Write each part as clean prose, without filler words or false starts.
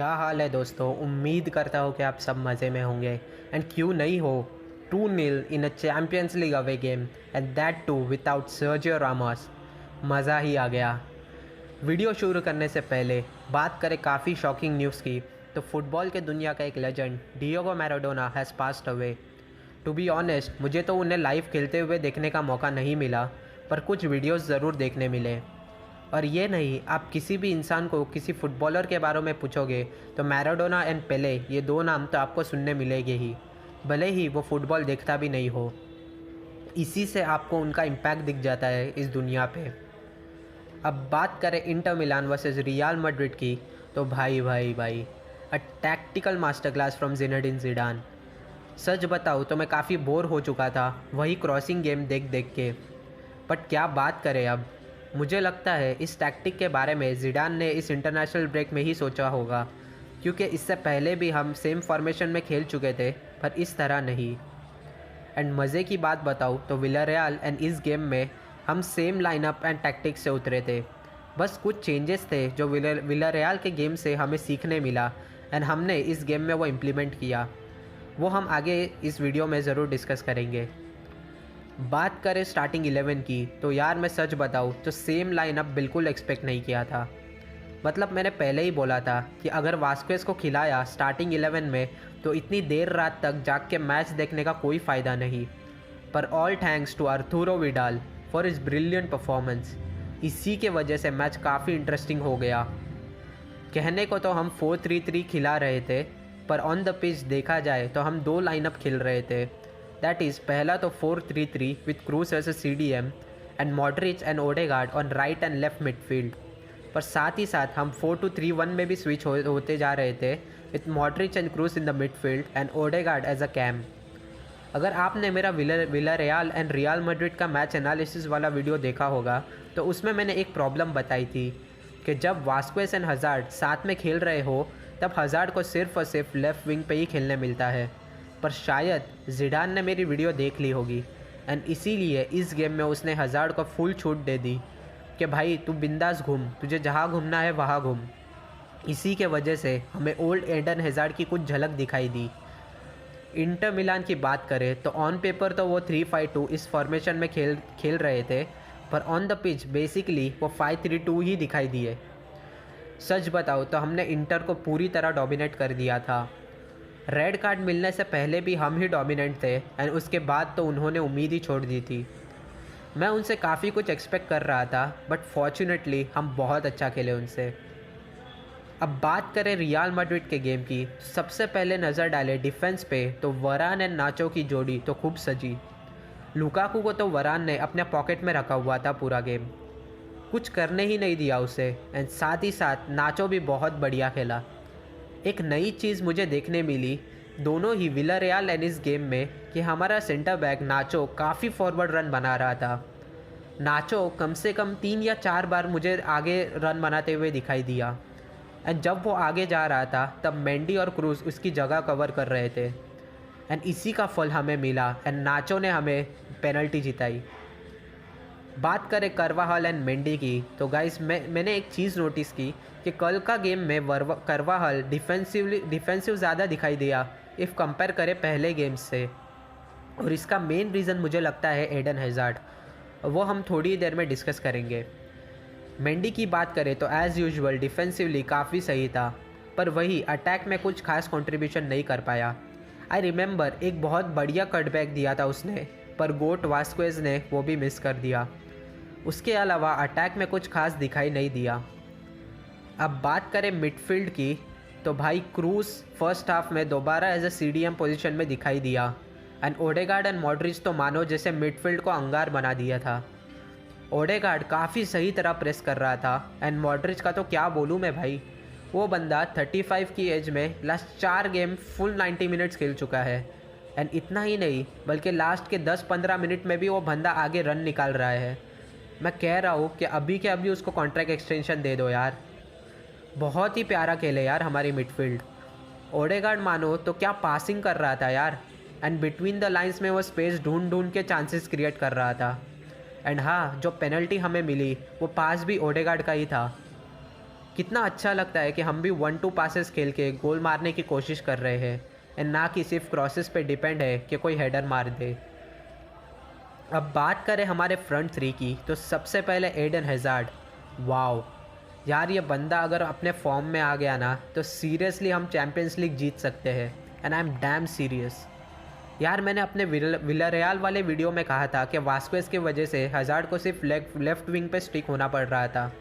क्या हाल है दोस्तों। उम्मीद करता हूँ कि आप सब मज़े में होंगे। एंड क्यों नहीं हो। 2-0 in a Champions League away game and that too without Sergio Ramos. मज़ा ही आ गया। वीडियो शुरू करने से पहले बात करें काफ़ी शॉकिंग न्यूज़ की, तो फुटबॉल के दुनिया का एक legend Diego Maradona has passed away. To be honest, मुझे तो उन्हें लाइव खेलते हुए देखने का मौका नहीं मिला, पर कुछ वीडियोस ज़रूर देखने मिले। और ये नहीं, आप किसी भी इंसान को किसी फुटबॉलर के बारे में पूछोगे तो मैराडोना एंड पेले, ये दो नाम तो आपको सुनने मिलेंगे ही, भले ही वो फुटबॉल देखता भी नहीं हो। इसी से आपको उनका इम्पैक्ट दिख जाता है इस दुनिया पे। अब बात करें Inter Milan versus real Madrid की, तो भाई भाई भाई, अ टैक्टिकल मास्टर क्लास फ्रॉम ज़िनेडिन ज़िडान। सच बताऊँ तो मैं काफ़ी बोर हो चुका था वही क्रॉसिंग गेम देख देख के। बट क्या बात करें अब। मुझे लगता है इस टैक्टिक के बारे में ज़िडान ने इस इंटरनेशनल ब्रेक में ही सोचा होगा, क्योंकि इससे पहले भी हम सेम फॉर्मेशन में खेल चुके थे, पर इस तरह नहीं। एंड मज़े की बात बताऊँ तो विलारियल एंड इस गेम में हम सेम लाइनअप एंड टैक्टिक्स से उतरे थे। बस कुछ चेंजेस थे जो विलारियल के गेम से हमें सीखने मिला एंड हमने इस गेम में वो इम्प्लीमेंट किया। वो हम आगे इस वीडियो में ज़रूर डिस्कस करेंगे। बात करें स्टार्टिंग 11 की, तो यार मैं सच बताऊँ तो सेम लाइनअप बिल्कुल एक्सपेक्ट नहीं किया था। मतलब मैंने पहले ही बोला था कि अगर वास्क्वेज को खिलाया स्टार्टिंग 11 में तो इतनी देर रात तक जाग के मैच देखने का कोई फ़ायदा नहीं। पर all thanks to Arturo Vidal for his brilliant performance. इसी के वजह से मैच काफ़ी इंटरेस्टिंग हो गया। कहने को तो हम 4-3-3 खिला रहे थे, पर ऑन द पिच देखा जाए तो हम दो लाइनअप खेल रहे थे। दैट इज़, पहला तो 4-3-3 with Kroos as a CDM and Modric and Odegaard on right and left midfield. पर साथ ही साथ हम 4-2-3-1 में भी स्विच होते जा रहे थे with Modric and Kroos in the midfield and Odegaard as a CAM. अगर आपने मेरा विलारियल एंड रियल मैड्रिड का मैच एनालिसिस वाला वीडियो देखा होगा तो उसमें मैंने एक प्रॉब्लम बताई थी कि जब वास्क्वेज एंड हज़ार्ड साथ में खेल रहे हो तब हज़ार्ड को सिर्फ और सिर्फ लेफ़्ट विंग पे ही खेलने मिलता है। पर शायद ज़िडान ने मेरी वीडियो देख ली होगी एंड इसीलिए इस गेम में उसने हज़ार्ड को फुल छूट दे दी कि भाई तू बिंदास घूम, तुझे जहाँ घूमना है वहाँ घूम। इसी के वजह से हमें ओल्ड एडन हज़ार्ड की कुछ झलक दिखाई दी। इंटर मिलान की बात करें तो ऑन पेपर तो वो 3-5-2 इस फॉर्मेशन में खेल रहे थे, पर ऑन द पिच बेसिकली वो 5-3-2 ही दिखाई दिए। सच बताओ तो हमने इंटर को पूरी तरह डोमिनेट कर दिया था। रेड कार्ड मिलने से पहले भी हम ही डोमिनेंट थे एंड उसके बाद तो उन्होंने उम्मीद ही छोड़ दी थी। मैं उनसे काफ़ी कुछ एक्सपेक्ट कर रहा था, बट फॉर्चुनेटली हम बहुत अच्छा खेले उनसे। अब बात करें रियल मैड्रिड के गेम की, सबसे पहले नज़र डाले डिफेंस पे तो वरान एंड नाचो की जोड़ी तो खूब सजी। लुकाकू को तो वरान ने अपने पॉकेट में रखा हुआ था पूरा गेम, कुछ करने ही नहीं दिया उसे। एंड साथ ही साथ नाचो भी बहुत बढ़िया खेला। एक नई चीज़ मुझे देखने मिली दोनों ही विलारियल एंड इस गेम में कि हमारा सेंटर बैक नाचो काफ़ी फॉरवर्ड रन बना रहा था। नाचो कम से कम 3 या 4 बार मुझे आगे रन बनाते हुए दिखाई दिया। एंड जब वो आगे जा रहा था तब मेंडी और क्रूज उसकी जगह कवर कर रहे थे एंड इसी का फल हमें मिला एंड नाचो ने हमें पेनल्टी जिताई। बात करें करवाहल एंड मेंडी की, तो गाइस मैंने एक चीज़ नोटिस की कि कल का गेम में करवाहल डिफेंसिव ज़्यादा दिखाई दिया इफ़ कंपेयर करें पहले गेम्स से। और इसका मेन रीज़न मुझे लगता है एडन हैज़ार्ड, वो हम थोड़ी देर में डिस्कस करेंगे। मेंडी की बात करें तो एज़ यूजुअल डिफेंसिवली काफ़ी सही था, पर वही अटैक में कुछ खास कंट्रीब्यूशन नहीं कर पाया। आई रिमेंबर एक बहुत बढ़िया कटबैक दिया था उसने, पर गोट वास्क्वेज ने वो भी मिस कर दिया। उसके अलावा अटैक में कुछ खास दिखाई नहीं दिया। अब बात करें मिडफील्ड की, तो भाई क्रूज फर्स्ट हाफ में दोबारा एज अ CDM पोजीशन में दिखाई दिया एंड ओडेगार्ड एंड मॉडरिच तो मानो जैसे मिडफील्ड को अंगार बना दिया था। ओडेगार्ड काफ़ी सही तरह प्रेस कर रहा था एंड मॉडरिच का तो क्या बोलूँ मैं भाई, वो बंदा 35 की एज में लास्ट 4 गेम फुल 90 मिनट्स खेल चुका है। एंड इतना ही नहीं बल्कि लास्ट के 10-15 मिनट में भी वो बंदा आगे रन निकाल रहा है। मैं कह रहा हूँ कि अभी के अभी उसको कॉन्ट्रैक्ट एक्सटेंशन दे दो यार। बहुत ही प्यारा खेले यार हमारी मिडफील्ड। ओडेगार्ड मानो तो क्या पासिंग कर रहा था यार, एंड बिटवीन द लाइंस में वो स्पेस ढूंढ ढूंढ के चांसेस क्रिएट कर रहा था। एंड हाँ, जो पेनल्टी हमें मिली वो पास भी ओडेगार्ड का ही था। कितना अच्छा लगता है कि हम भी 1-2 पासेस खेल के गोल मारने की कोशिश कर रहे हैं एंड ना कि सिर्फ क्रॉसेस पे डिपेंड है कि कोई हेडर मार दे। अब बात करें हमारे फ्रंट थ्री की, तो सबसे पहले एडन हैज़ार्ड। वाओ यार, ये बंदा अगर अपने फॉर्म में आ गया ना तो सीरियसली हम चैम्पियंस लीग जीत सकते हैं and I am damn serious. यार मैंने अपने विलारियल वाले वीडियो में कहा था कि वास्क्वेज की वजह से हैज़ार्ड को सिर्फ लेफ्ट विंग पे स्टिक होना पड़ रहा था,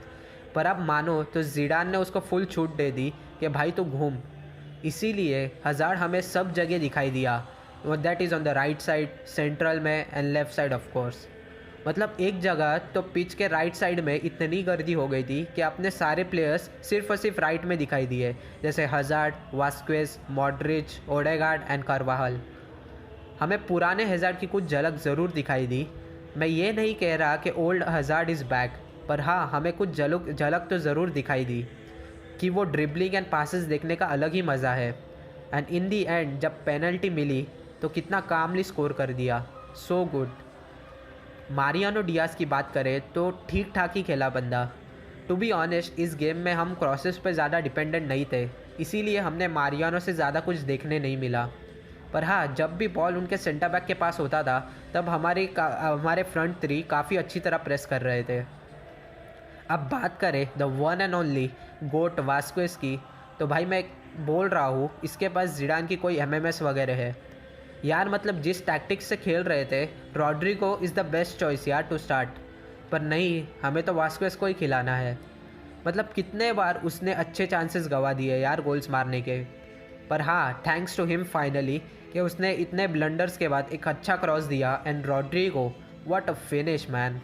पर अब मानो तो ज़िडान ने उसको फुल छूट दे दी कि भाई तू घूम। इसीलिए हैज़ार्ड हमें सब जगह दिखाई दिया, that is on the right side, central में and left side of course. मतलब एक जगह तो पिच के राइट साइड में इतनी गर्दी हो गई थी कि अपने सारे प्लेयर्स सिर्फ और सिर्फ राइट में दिखाई दिए, जैसे हैज़ार्ड, वास्क्वेज, मॉड्रिच, ओडेगार्ड एंड कार्वाहल। हमें पुराने हैज़ार्ड की कुछ झलक ज़रूर दिखाई दी। मैं ये नहीं कह रहा कि ओल्ड हैज़ार्ड इज़ बैक, पर हाँ हमें कुछ झलक तो ज़रूर दिखाई दी कि वो ड्रिबलिंग एंड पासेस देखने का अलग ही मज़ा है। एंड इन दी एंड जब पेनल्टी मिली तो कितना कामली स्कोर कर दिया, सो गुड। मारियानो डियाज की बात करें तो ठीक ठाक ही खेला बंदा। टू बी ऑनेस्ट इस गेम में हम क्रॉसेस पे ज़्यादा डिपेंडेंट नहीं थे, इसीलिए हमने मारियानो से ज़्यादा कुछ देखने नहीं मिला। पर हाँ, जब भी बॉल उनके सेंटर बैक के पास होता था तब हमारे फ्रंट थ्री काफ़ी अच्छी तरह प्रेस कर रहे थे। अब बात करें द वन एंड ओनली गोट वास्क्वेज की, तो भाई मैं बोल रहा हूँ इसके पास ज़िडान की कोई एमएमएस वगैरह है यार। मतलब जिस टैक्टिक्स से खेल रहे थे, Rodrigo is the best choice यार टू स्टार्ट, पर नहीं, हमें तो वास्क्वेज को ही खिलाना है। मतलब कितने बार उसने अच्छे चांसेस गंवा दिए यार गोल्स मारने के, पर हाँ थैंक्स टू हिम फाइनली कि उसने इतने ब्लंडर्स के बाद एक अच्छा क्रॉस दिया and Rodrigo, what a finish man.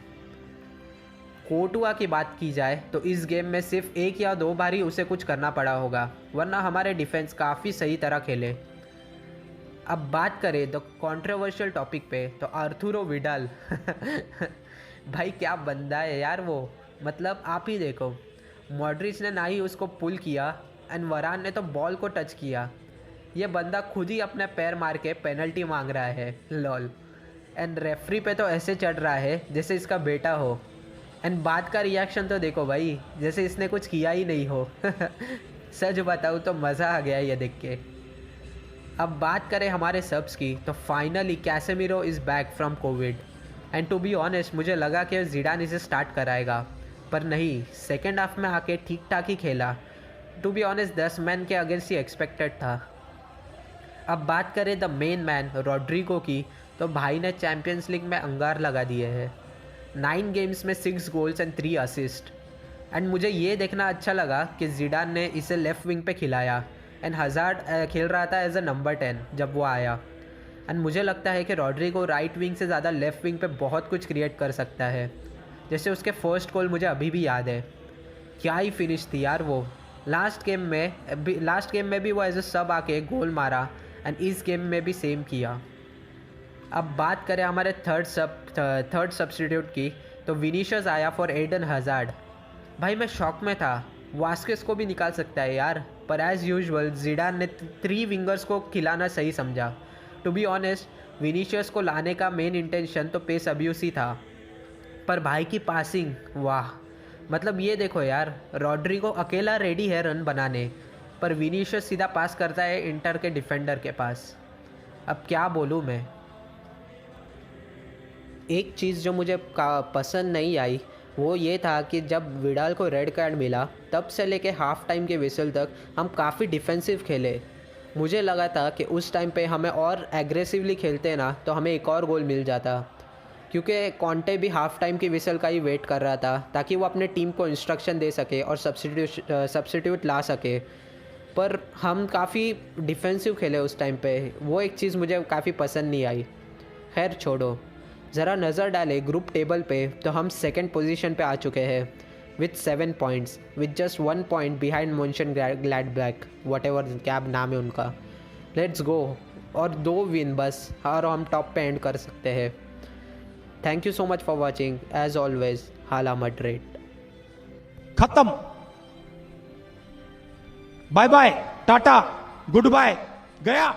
Courtois की बात की जाए तो इस गेम में सिर्फ 1 या 2 बार ही उसे कुछ करना पड़ा होगा, वरना हमारे डिफेंस काफ़ी सही तरह खेले। अब बात करें द कंट्रोवर्शियल टॉपिक पे, तो आर्थुरो विडाल भाई क्या बंदा है यार वो। मतलब आप ही देखो, मॉड्रिच ने ना ही उसको पुल किया एंड वरान ने तो बॉल को टच किया। ये बंदा खुद ही अपने पैर मार के पेनल्टी मांग रहा है, लॉल। एंड रेफरी पे तो ऐसे चढ़ रहा है जैसे इसका बेटा हो। एंड बात का रिएक्शन तो देखो भाई, जैसे इसने कुछ किया ही नहीं हो सच बताऊँ तो मज़ा आ गया ये देख के। अब बात करें हमारे सब्स की, तो finally Casemiro is back from Covid and to be honest मुझे लगा कि ज़िडान इसे स्टार्ट कराएगा, पर नहीं, सेकेंड हाफ में आके ठीक ठाक ही खेला। टू बी ऑनेस्ट 10 मैन के अगेंस्ट ही एक्सपेक्टेड था। अब बात करें द मेन मैन रॉड्रिगो की, तो भाई ने चैम्पियंस लीग में अंगार लगा दिए हैं। 9 गेम्स में 6 गोल्स एंड 3 असिस्ट। एंड मुझे ये देखना अच्छा लगा कि ज़िडान ने इसे लेफ़्ट विंग पे खिलाया एंड हैज़ार्ड खेल रहा था एज अ नंबर 10 जब वो आया। एंड मुझे लगता है कि रॉड्रिगो राइट विंग से ज़्यादा लेफ़्ट विंग पे बहुत कुछ क्रिएट कर सकता है। जैसे उसके फर्स्ट गोल मुझे अभी भी याद है, क्या ही फिनिश थी यार वो। लास्ट गेम में भी वो एज अ सब आके गोल मारा एंड इस गेम में भी सेम किया। अब बात करें हमारे थर्ड सब्स्टिट्यूट की, तो विनीशियस आया फॉर एडन हैज़ार्ड। भाई मैं शॉक में था, वास्केस को भी निकाल सकता है यार, पर एज़ यूजुअल ज़िडान ने 3 विंगर्स को खिलाना सही समझा। टू बी ऑनेस्ट विनीशियस को लाने का मेन इंटेंशन तो पेस अब्यूस ही था, पर भाई की पासिंग, वाह। मतलब ये देखो यार, रॉड्रिगो अकेला रेडी है रन बनाने, पर विनीशियस सीधा पास करता है इंटर के डिफेंडर के पास। अब क्या बोलूँ मैं। एक चीज़ जो मुझे पसंद नहीं आई वो ये था कि जब विडाल को रेड कार्ड मिला तब से लेके हाफ टाइम के विसल तक हम काफ़ी डिफेंसिव खेले। मुझे लगा था कि उस टाइम पे हमें और एग्रेसिवली खेलते ना तो हमें एक और गोल मिल जाता, क्योंकि कॉन्टे भी हाफ टाइम की विसल का ही वेट कर रहा था ताकि वो अपने टीम को इंस्ट्रक्शन दे सके और सब्स्टिट्यूट ला सके। पर हम काफ़ी डिफेंसिव खेले उस टाइम पे, वो एक चीज़ मुझे काफ़ी पसंद नहीं आई। खैर छोड़ो, ज़रा नज़र डालें ग्रुप टेबल पे, तो हम सेकंड पोजीशन पे आ चुके हैं with 7 points, with just 1 point behind Monchengladbach, whatever क्या नाम है उनका। लेट्स गो, और 2 विन बस और हम टॉप पे एंड कर सकते हैं। Thank you so much for watching, as always hala Madrid. खत्म, bye bye, tata, good bye, गया।